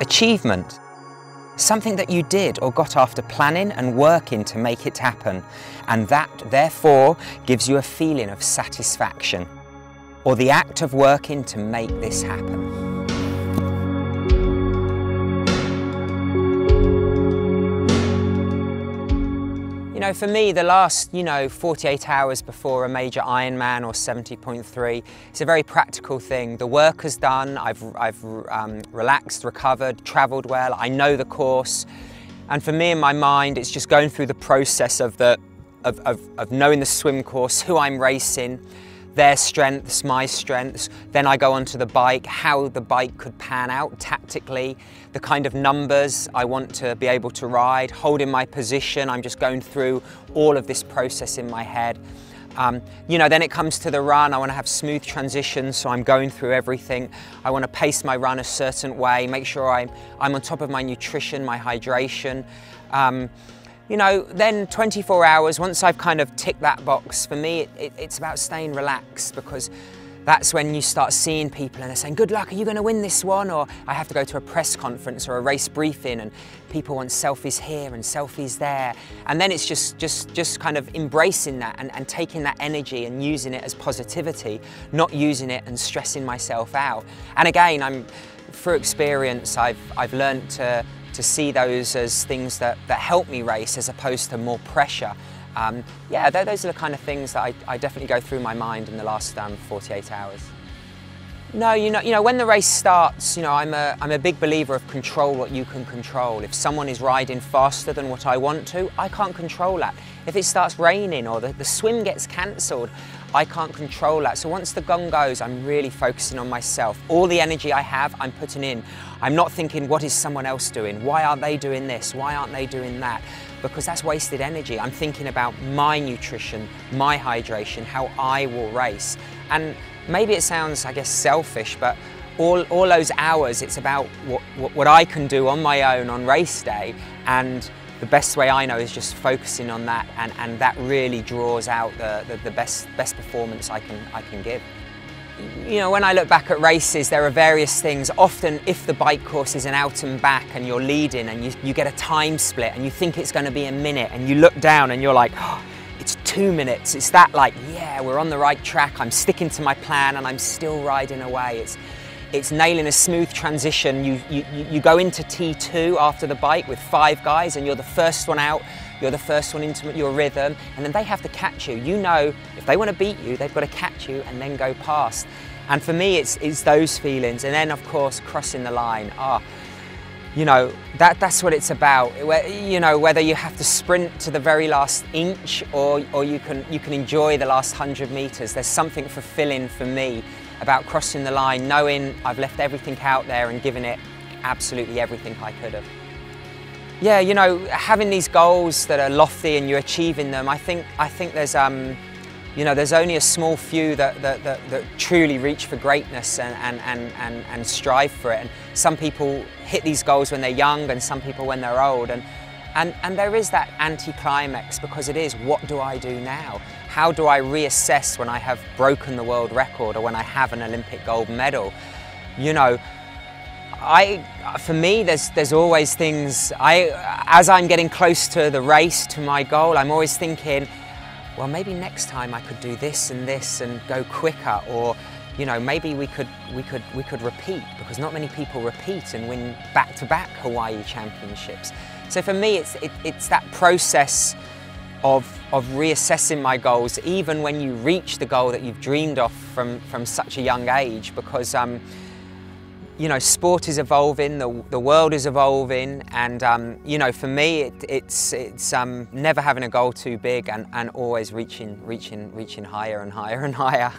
achievement. Something that you did or got after planning and working to make it happen, and that, therefore, gives you a feeling of satisfaction, or the act of working to make this happen. You know, for me, the last, 48 hours before a major Ironman or 70.3, it's a very practical thing. The work is done, I've relaxed, recovered, travelled well, I know the course. And for me, in my mind, it's just going through the process of knowing the swim course, who I'm racing, their strengths, my strengths. Then I go onto the bike, how the bike could pan out tactically, the kind of numbers I want to be able to ride, holding my position. I'm just going through all of this process in my head. Then it comes to the run. I want to have smooth transitions, so I'm going through everything. I want to pace my run a certain way, make sure I'm on top of my nutrition, my hydration. Then 24 hours, once I've kind of ticked that box, for me, it's about staying relaxed, because that's when you start seeing people and they're saying, good luck, are you going to win this one? Or I have to go to a press conference or a race briefing and people want selfies here and selfies there. And then it's just kind of embracing that and taking that energy and using it as positivity, not using it and stressing myself out. And again, through experience, I've learned to see those as things that help me race as opposed to more pressure. Those are the kind of things that I definitely go through my mind in the last 48 hours. No, when the race starts, I'm a big believer of control what you can control. If someone is riding faster than what I want to, I can't control that. If it starts raining or the swim gets cancelled, I can't control that. So once the gong goes, I'm really focusing on myself. All the energy I have, I'm putting in. I'm not thinking, what is someone else doing? Why aren't they doing this? Why aren't they doing that? Because that's wasted energy. I'm thinking about my nutrition, my hydration, how I will race. And maybe it sounds, I guess, selfish, but all those hours, it's about what I can do on my own on race day. And the best way I know is just focusing on that, and that really draws out the best performance I can give. When I look back at races, there are various things. Often, if the bike course is an out and back and you're leading and you get a time split and you think it's going to be a minute and you look down and you're like, oh, it's 2 minutes. It's that like, yeah, we're on the right track. I'm sticking to my plan and I'm still riding away. It's nailing a smooth transition. You go into T2 after the bike with 5 guys and you're the first one out, you're the first one into your rhythm, and then they have to catch you. If they want to beat you, they've got to catch you and then go past. And for me, it's those feelings. And then, of course, crossing the line. That's what it's about. Whether you have to sprint to the very last inch or you can enjoy the last 100 meters, there's something fulfilling for me about crossing the line, knowing I've left everything out there and given it absolutely everything I could have. Yeah, having these goals that are lofty and you're achieving them, I think there's there's only a small few that truly reach for greatness and strive for it. And some people hit these goals when they're young and some people when they're old. And there is that anti-climax, because it is, what do I do now? How do I reassess when I have broken the world record or when I have an Olympic gold medal? For me, there's always things, as I'm getting close to the race, to my goal, I'm always thinking, well, maybe next time I could do this and go quicker, or maybe we could repeat, because not many people repeat and win back-to-back Hawaii championships. So for me, it's that process of reassessing my goals, even when you reach the goal that you've dreamed of from such a young age, because sport is evolving, the world is evolving, and for me, it's never having a goal too big and always reaching higher and higher and higher.